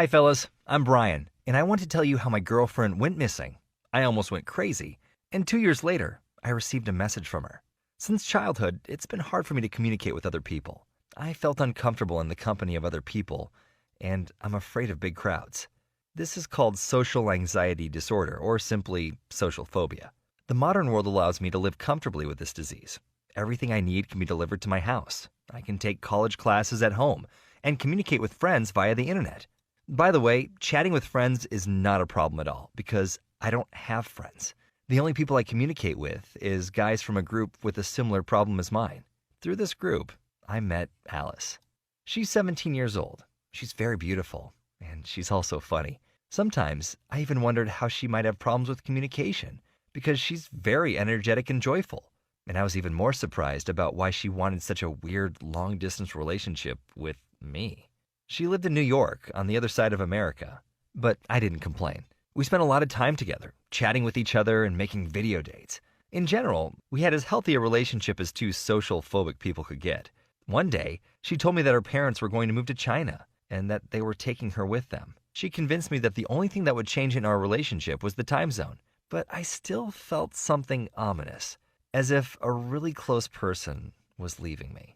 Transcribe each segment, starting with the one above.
Hi fellas, I'm Brian, and I want to tell you how my girlfriend went missing. I almost went crazy, and 2 years later, I received a message from her. Since childhood, it's been hard for me to communicate with other people. I felt uncomfortable in the company of other people, and I'm afraid of big crowds. This is called social anxiety disorder, or simply social phobia. The modern world allows me to live comfortably with this disease. Everything I need can be delivered to my house. I can take college classes at home and communicate with friends via the internet. By the way, chatting with friends is not a problem at all because I don't have friends. The only people I communicate with is guys from a group with a similar problem as mine. Through this group, I met Alice. She's 17 years old. She's very beautiful, and she's also funny. Sometimes I even wondered how she might have problems with communication because she's very energetic and joyful. And I was even more surprised about why she wanted such a weird long-distance relationship with me. She lived in New York, on the other side of America, but I didn't complain. We spent a lot of time together, chatting with each other and making video dates. In general, we had as healthy a relationship as two social phobic people could get. One day, she told me that her parents were going to move to China and that they were taking her with them. She convinced me that the only thing that would change in our relationship was the time zone, but I still felt something ominous, as if a really close person was leaving me.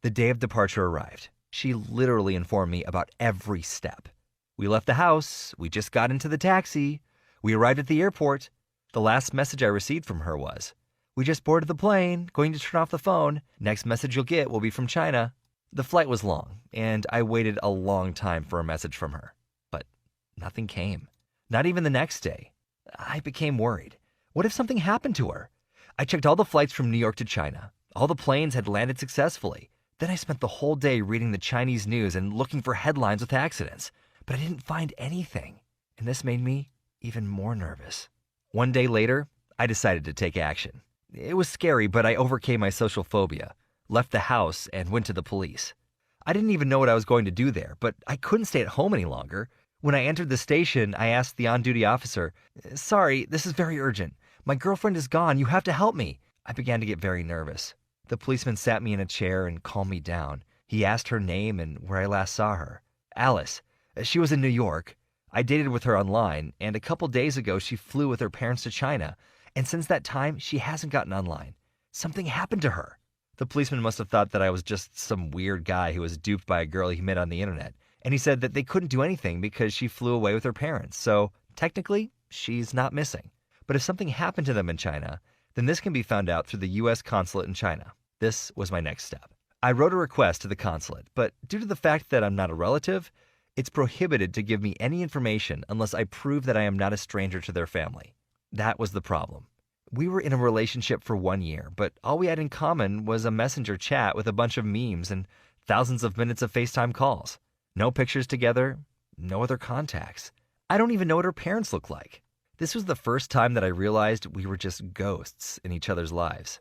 The day of departure arrived. She literally informed me about every step. We left the house, we just got into the taxi, we arrived at the airport. The last message I received from her was, "We just boarded the plane, going to turn off the phone. Next message you'll get will be from China." The flight was long, and I waited a long time for a message from her. But nothing came. Not even the next day. I became worried. What if something happened to her? I checked all the flights from New York to China. All the planes had landed successfully. Then I spent the whole day reading the Chinese news and looking for headlines with accidents. But I didn't find anything. And this made me even more nervous. One day later, I decided to take action. It was scary, but I overcame my social phobia, left the house, and went to the police. I didn't even know what I was going to do there, but I couldn't stay at home any longer. When I entered the station, I asked the on-duty officer, "Sorry, this is very urgent. My girlfriend is gone. You have to help me." I began to get very nervous. The policeman sat me in a chair and calmed me down. He asked her name and where I last saw her. Alice. She was in New York. I dated with her online, and a couple days ago she flew with her parents to China. And since that time, she hasn't gotten online. Something happened to her. The policeman must have thought that I was just some weird guy who was duped by a girl he met on the internet. And he said that they couldn't do anything because she flew away with her parents. So technically, she's not missing. But if something happened to them in China, then this can be found out through the U.S. consulate in China. This was my next step. I wrote a request to the consulate, but due to the fact that I'm not a relative, it's prohibited to give me any information unless I prove that I am not a stranger to their family. That was the problem. We were in a relationship for 1 year, but all we had in common was a messenger chat with a bunch of memes and thousands of minutes of FaceTime calls. No pictures together, no other contacts. I don't even know what her parents look like. This was the first time that I realized we were just ghosts in each other's lives.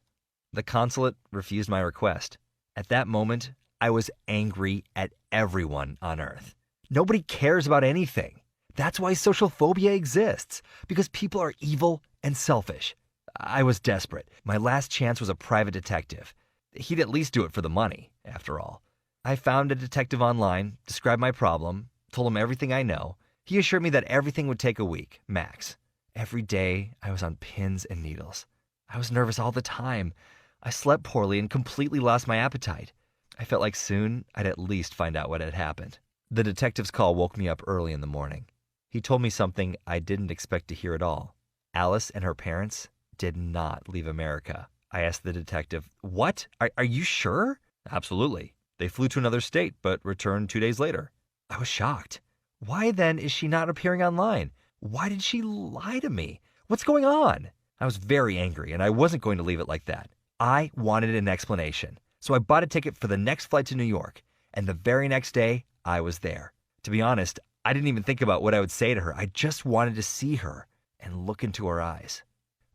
The consulate refused my request. At that moment, I was angry at everyone on Earth. Nobody cares about anything. That's why social phobia exists, because people are evil and selfish. I was desperate. My last chance was a private detective. He'd at least do it for the money, after all. I found a detective online, described my problem, told him everything I know. He assured me that everything would take a week, max. Every day, I was on pins and needles. I was nervous all the time. I slept poorly and completely lost my appetite. I felt like soon I'd at least find out what had happened. The detective's call woke me up early in the morning. He told me something I didn't expect to hear at all. Alice and her parents did not leave America. I asked the detective, "What? Are you sure?" "Absolutely. They flew to another state, but returned 2 days later." I was shocked. Why then is she not appearing online? Why did she lie to me? What's going on? I was very angry, and I wasn't going to leave it like that. I wanted an explanation. So I bought a ticket for the next flight to New York, and the very next day, I was there. To be honest, I didn't even think about what I would say to her. I just wanted to see her and look into her eyes.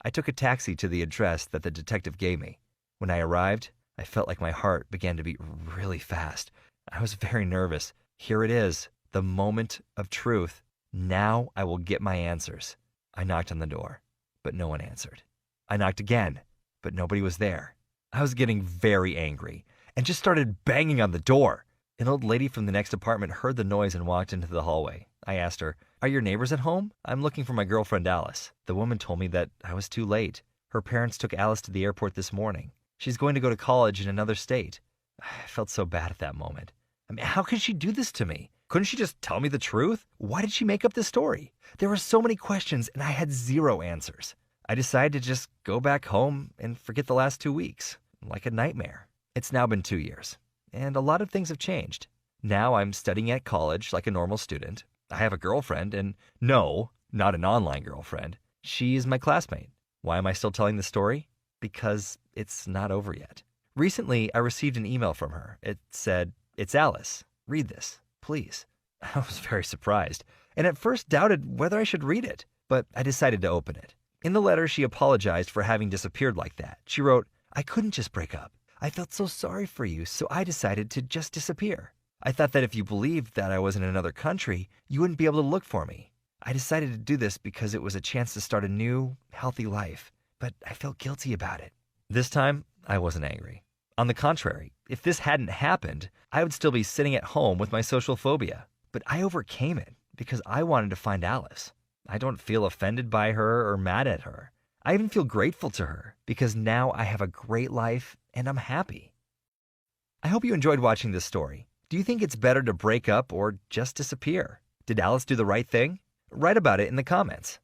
I took a taxi to the address that the detective gave me. When I arrived, I felt like my heart began to beat really fast. I was very nervous. Here it is, the moment of truth. Now I will get my answers. I knocked on the door, but no one answered. I knocked again, but nobody was there. I was getting very angry and just started banging on the door. An old lady from the next apartment heard the noise and walked into the hallway. I asked her, "Are your neighbors at home? I'm looking for my girlfriend Alice." The woman told me that I was too late. Her parents took Alice to the airport this morning. She's going to go to college in another state. I felt so bad at that moment. I mean, how could she do this to me? Couldn't she just tell me the truth? Why did she make up this story? There were so many questions and I had zero answers. I decided to just go back home and forget the last 2 weeks, like a nightmare. It's now been 2 years, and a lot of things have changed. Now I'm studying at college like a normal student. I have a girlfriend, and no, not an online girlfriend. She is my classmate. Why am I still telling the story? Because it's not over yet. Recently, I received an email from her. It said, "It's Alice. Read this, please." I was very surprised, and at first doubted whether I should read it, but I decided to open it. In the letter, she apologized for having disappeared like that. She wrote, "I couldn't just break up. I felt so sorry for you, so I decided to just disappear. I thought that if you believed that I was in another country, you wouldn't be able to look for me. I decided to do this because it was a chance to start a new, healthy life, but I felt guilty about it." This time, I wasn't angry. On the contrary, if this hadn't happened, I would still be sitting at home with my social phobia. But I overcame it because I wanted to find Alice. I don't feel offended by her or mad at her. I even feel grateful to her because now I have a great life and I'm happy. I hope you enjoyed watching this story. Do you think it's better to break up or just disappear? Did Alice do the right thing? Write about it in the comments.